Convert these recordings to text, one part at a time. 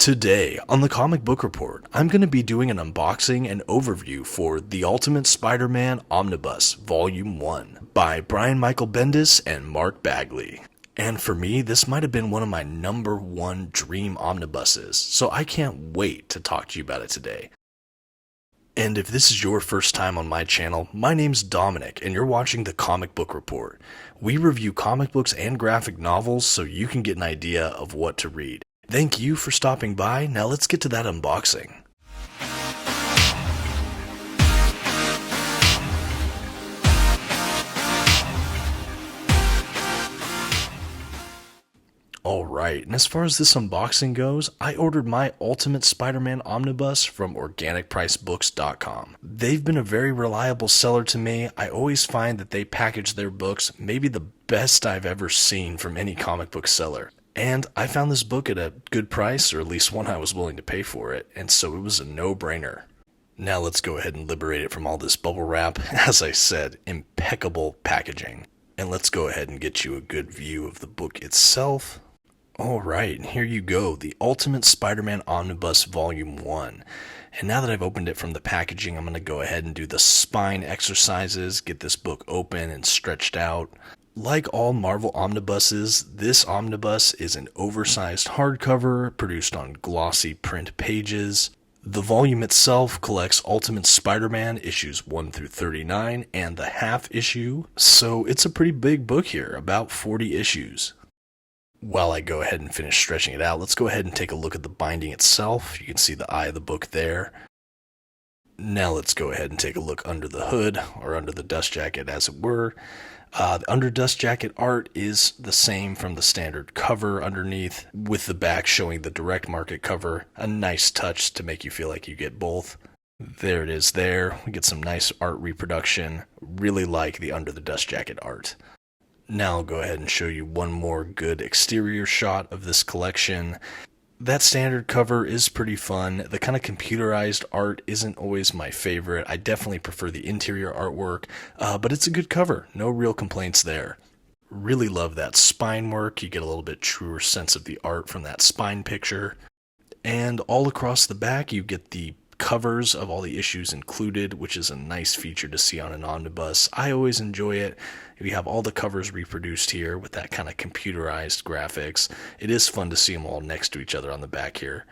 Today, on the Comic Book Report, I'm going to be doing an unboxing and overview for The Ultimate Spider-Man Omnibus, Volume 1, by Brian Michael Bendis and Mark Bagley. And for me, this might have been one of my #1 dream omnibuses, so I can't wait to talk to you about it today. And if this is your first time on my channel, my name's Dominic, and you're watching the Comic Book Report. We review comic books and graphic novels so you can get an idea of what to read. Thank you for stopping by. Now let's get to that unboxing. Alright, and as far as this unboxing goes, I ordered my Ultimate Spider-Man Omnibus from OrganicPriceBooks.com. They've been a very reliable seller to me. I always find that they package their books maybe the best I've ever seen from any comic book seller. And I found this book at a good price, or at least one I was willing to pay for it, and so it was a no-brainer. Now let's go ahead and liberate it from all this bubble wrap. As I said, impeccable packaging. And let's go ahead and get you a good view of the book itself. Alright, here you go, the Ultimate Spider-Man Omnibus Volume 1. And now that I've opened it from the packaging, I'm going to go ahead and do the spine exercises, get this book open and stretched out. Like all Marvel omnibuses, this omnibus is an oversized hardcover produced on glossy print pages. The volume itself collects Ultimate Spider-Man issues 1 through 39 and the half issue, so it's a pretty big book here, about 40 issues. While I go ahead and finish stretching it out, let's go ahead and take a look at the binding itself. You can see the eye of the book there. Now let's go ahead and take a look under the hood, or under the dust jacket as it were. The under dust jacket art is the same from the standard cover underneath, with the back showing the direct market cover. A nice touch to make you feel like you get both. There it is there. We get some nice art reproduction. Really like the under the dust jacket art. Now I'll go ahead and show you one more good exterior shot of this collection. That standard cover is pretty fun. The kind of computerized art isn't always my favorite. I definitely prefer the interior artwork, but it's a good cover. No real complaints there. Really love that spine work. You get a little bit truer sense of the art from that spine picture. And all across the back you get the covers of all the issues included, which is a nice feature to see on an omnibus. I always enjoy it. We have all the covers reproduced here with that kind of computerized graphics. It is fun to see them all next to each other on the back here.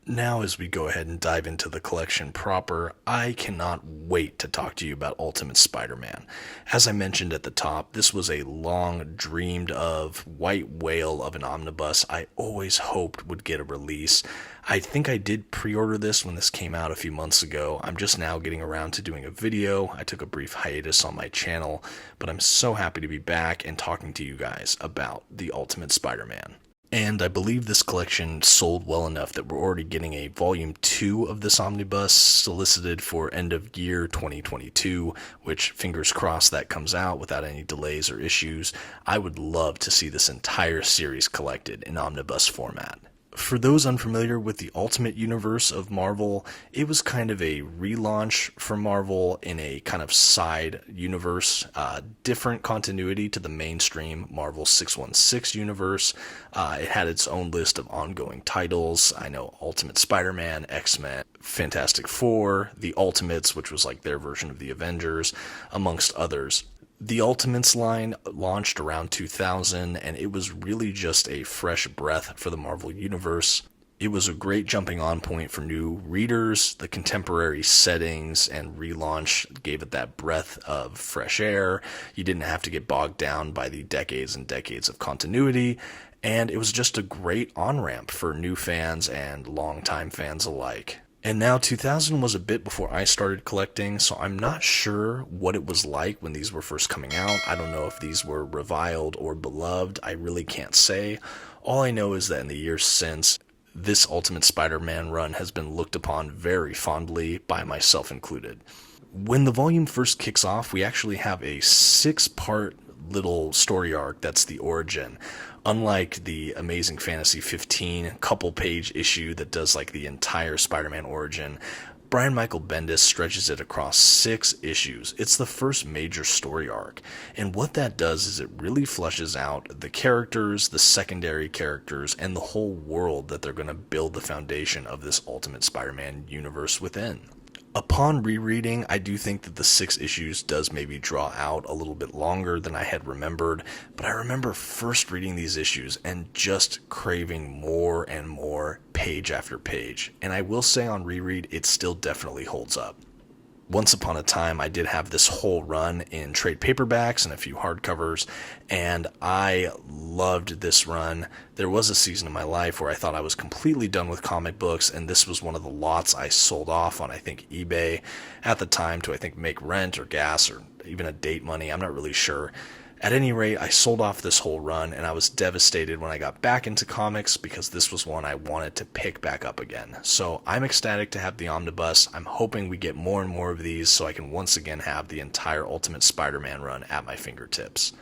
Now as we go ahead and dive into the collection proper, I cannot wait to talk to you about Ultimate Spider-Man. As I mentioned at the top, this was a long dreamed of white whale of an omnibus I always hoped would get a release. I think I did pre-order this when this came out a few months ago. I'm just now getting around to doing a video. I took a brief hiatus on my channel, but I'm so happy to be back and talking to you guys about the Ultimate Spider-Man. And I believe this collection sold well enough that we're already getting a volume 2 of this omnibus solicited for end of year 2022, which fingers crossed that comes out without any delays or issues. I would love to see this entire series collected in omnibus format. For those unfamiliar with the Ultimate Universe of Marvel, it was kind of a relaunch for Marvel in a kind of side universe, different continuity to the mainstream Marvel 616 universe. It had its own list of ongoing titles. I know Ultimate Spider-Man, X-Men, Fantastic Four, The Ultimates, which was like their version of the Avengers, amongst others. The Ultimates line launched around 2000, and it was really just a fresh breath for the Marvel Universe. It was a great jumping on point for new readers. The contemporary settings and relaunch gave it that breath of fresh air. You didn't have to get bogged down by the decades and decades of continuity, and it was just a great on-ramp for new fans and longtime fans alike. And now 2000 was a bit before I started collecting, so I'm not sure what it was like when these were first coming out. I don't know if these were reviled or beloved. I really can't say. All I know is that in the years since, this Ultimate Spider-Man run has been looked upon very fondly, by myself included. When the volume first kicks off, we actually have a 6-part little story arc that's the origin. Unlike the Amazing Fantasy 15 couple page issue that does like the entire Spider-Man origin, Brian Michael Bendis stretches it across 6 issues. It's the first major story arc, and what that does is it really fleshes out the characters, the secondary characters, and the whole world that they're going to build the foundation of this Ultimate Spider-Man universe within. Upon rereading, I do think that the 6 issues does maybe draw out a little bit longer than I had remembered, but I remember first reading these issues and just craving more and more page after page, and I will say on reread, it still definitely holds up. Once upon a time, I did have this whole run in trade paperbacks and a few hardcovers, and I loved this run. There was a season in my life where I thought I was completely done with comic books, and this was one of the lots I sold off on, I think, eBay at the time to, I think, make rent or gas or even a date money. I'm not really sure. At any rate, I sold off this whole run, and I was devastated when I got back into comics because this was one I wanted to pick back up again. So I'm ecstatic to have the Omnibus. I'm hoping we get more and more of these so I can once again have the entire Ultimate Spider-Man run at my fingertips.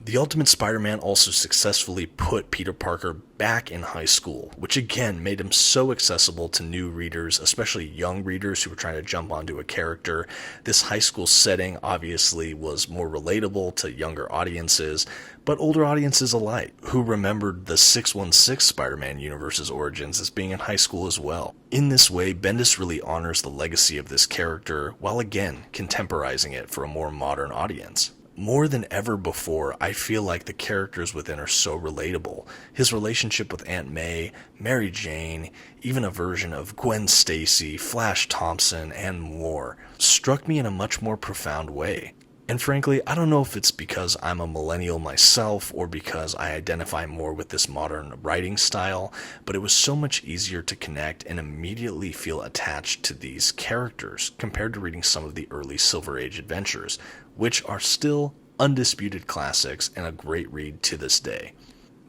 The Ultimate Spider-Man also successfully put Peter Parker back in high school, which again made him so accessible to new readers, especially young readers who were trying to jump onto a character. This high school setting obviously was more relatable to younger audiences, but older audiences alike, who remembered the 616 Spider-Man universe's origins as being in high school as well. In this way, Bendis really honors the legacy of this character, while again contemporizing it for a more modern audience. More than ever before, I feel like the characters within are so relatable. His relationship with Aunt May, Mary Jane, even a version of Gwen Stacy, Flash Thompson, and more, struck me in a much more profound way. And frankly, I don't know if it's because I'm a millennial myself or because I identify more with this modern writing style, but it was so much easier to connect and immediately feel attached to these characters compared to reading some of the early Silver Age adventures, which are still undisputed classics and a great read to this day.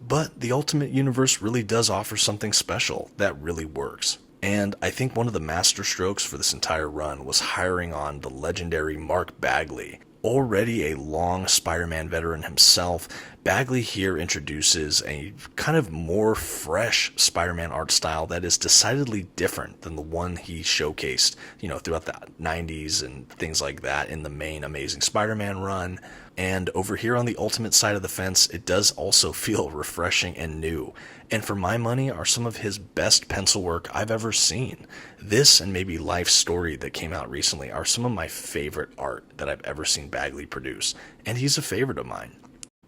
But the Ultimate Universe really does offer something special that really works. And I think one of the masterstrokes for this entire run was hiring on the legendary Mark Bagley. Already a long Spider-Man veteran himself, Bagley here introduces a kind of more fresh Spider-Man art style that is decidedly different than the one he showcased, throughout the 90s and things like that in the main Amazing Spider-Man run. And over here on the Ultimate side of the fence, it does also feel refreshing and new. And for my money, are some of his best pencil work I've ever seen. This and maybe Life Story that came out recently are some of my favorite art that I've ever seen Bagley produce, and he's a favorite of mine.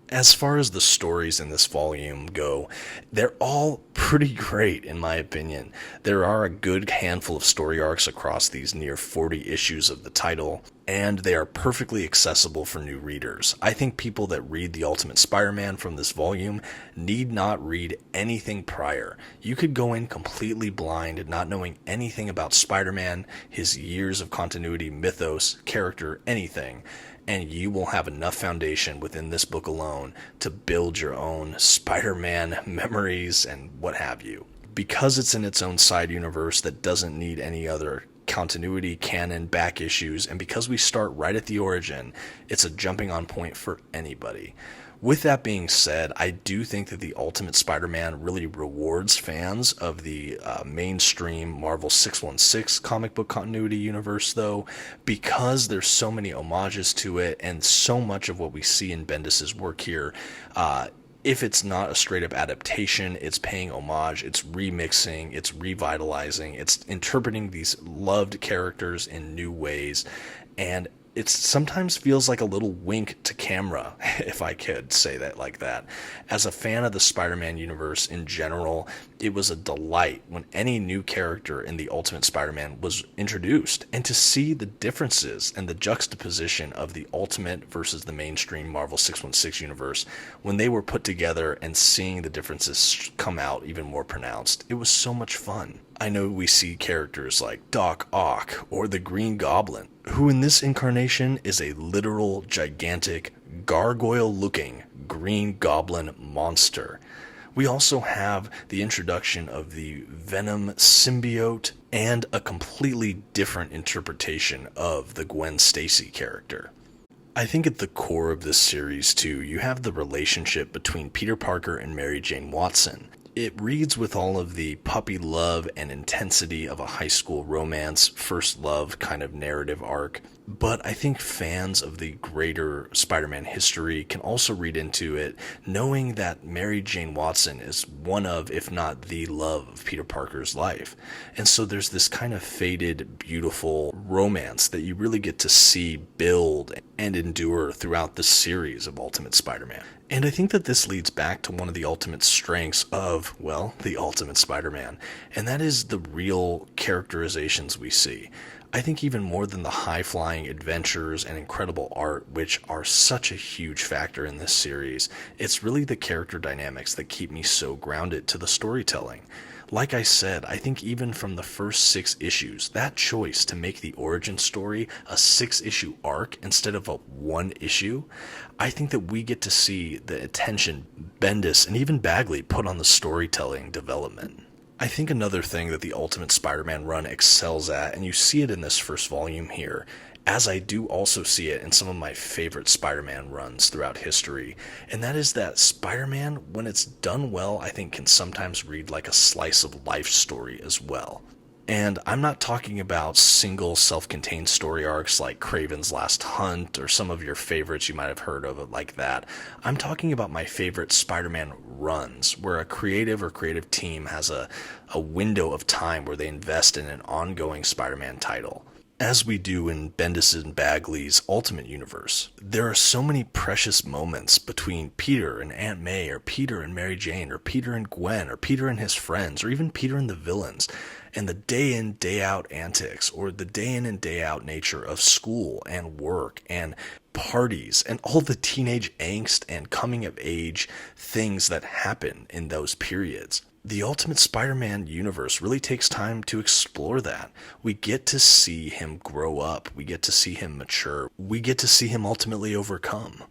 As far as the stories in this volume go, they're all pretty great in my opinion. There are a good handful of story arcs across these near 40 issues of the title, and they are perfectly accessible for new readers. I think people that read The Ultimate Spider-Man from this volume need not read anything prior. You could go in completely blind, not knowing anything about Spider-Man, his years of continuity, mythos, character, anything, and you will have enough foundation within this book alone to build your own Spider-Man memories and what have you. Because it's in its own side universe that doesn't need any other continuity, canon, back issues, and because we start right at the origin, it's a jumping on point for anybody. With that being said, I do think that the Ultimate Spider-Man really rewards fans of the mainstream Marvel 616 comic book continuity universe, though, because there's so many homages to it and so much of what we see in Bendis' work here. If it's not a straight-up adaptation, it's paying homage, it's remixing, it's revitalizing, it's interpreting these loved characters in new ways, and it sometimes feels like a little wink to camera, if I could say that like that. As a fan of the Spider-Man universe in general, it was a delight when any new character in the Ultimate Spider-Man was introduced, and to see the differences and the juxtaposition of the Ultimate versus the mainstream Marvel 616 universe when they were put together and seeing the differences come out even more pronounced. It was so much fun. I know we see characters like Doc Ock or the Green Goblin, who in this incarnation is a literal, gigantic, gargoyle-looking Green Goblin monster. We also have the introduction of the Venom symbiote and a completely different interpretation of the Gwen Stacy character. I think at the core of this series, too, you have the relationship between Peter Parker and Mary Jane Watson. It reads with all of the puppy love and intensity of a high school romance, first love kind of narrative arc. But I think fans of the greater Spider-Man history can also read into it knowing that Mary Jane Watson is one of, if not the love of Peter Parker's life. And so there's this kind of faded, beautiful romance that you really get to see build and endure throughout the series of Ultimate Spider-Man. And I think that this leads back to one of the ultimate strengths of, well, the Ultimate Spider-Man, and that is the real characterizations we see. I think even more than the high-flying adventures and incredible art, which are such a huge factor in this series, it's really the character dynamics that keep me so grounded to the storytelling. Like I said, I think even from the first 6 issues, that choice to make the origin story a 6-issue arc instead of a 1 issue, I think that we get to see the attention Bendis and even Bagley put on the storytelling development. I think another thing that the Ultimate Spider-Man run excels at, and you see it in this first volume here, as I do also see it in some of my favorite Spider-Man runs throughout history, and that is that Spider-Man, when it's done well, I think can sometimes read like a slice of life story as well. And I'm not talking about single self-contained story arcs like Kraven's Last Hunt or some of your favorites you might have heard of it like that. I'm talking about my favorite Spider-Man runs where a creative or creative team has a window of time where they invest in an ongoing Spider-Man title. As we do in Bendis and Bagley's Ultimate Universe, there are so many precious moments between Peter and Aunt May, or Peter and Mary Jane, or Peter and Gwen, or Peter and his friends, or even Peter and the villains, and the day in, day out antics, or the day in and day out nature of school and work and parties, and all the teenage angst and coming of age things that happen in those periods. The Ultimate Spider-Man universe really takes time to explore that. We get to see him grow up. We get to see him mature. We get to see him ultimately overcome.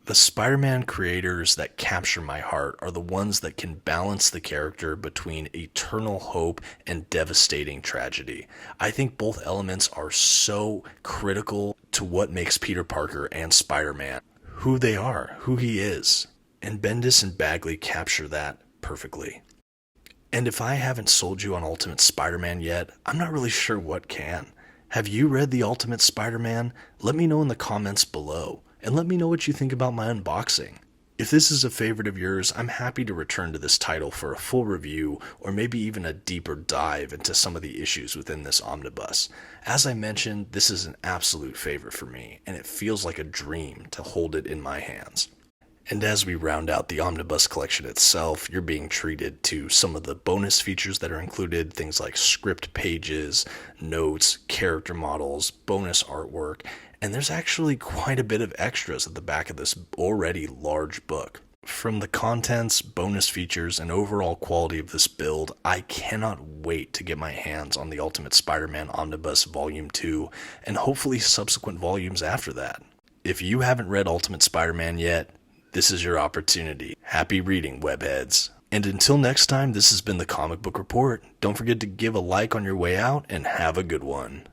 The Spider-Man creators that capture my heart are the ones that can balance the character between eternal hope and devastating tragedy. I think both elements are so critical to what makes Peter Parker and Spider-Man who they are, who he is. And Bendis and Bagley capture that perfectly. And if I haven't sold you on Ultimate Spider-Man yet, I'm not really sure what can. Have you read The Ultimate Spider-Man? Let me know in the comments below, and let me know what you think about my unboxing. If this is a favorite of yours, I'm happy to return to this title for a full review, or maybe even a deeper dive into some of the issues within this omnibus. As I mentioned, this is an absolute favorite for me, and it feels like a dream to hold it in my hands. And as we round out the omnibus collection itself, you're being treated to some of the bonus features that are included, things like script pages, notes, character models, bonus artwork, and there's actually quite a bit of extras at the back of this already large book. From the contents, bonus features, and overall quality of this build, I cannot wait to get my hands on the Ultimate Spider-Man Omnibus Volume 2, and hopefully subsequent volumes after that. If you haven't read Ultimate Spider-Man yet, this is your opportunity. Happy reading, webheads. And until next time, this has been the Comic Book Report. Don't forget to give a like on your way out, and have a good one.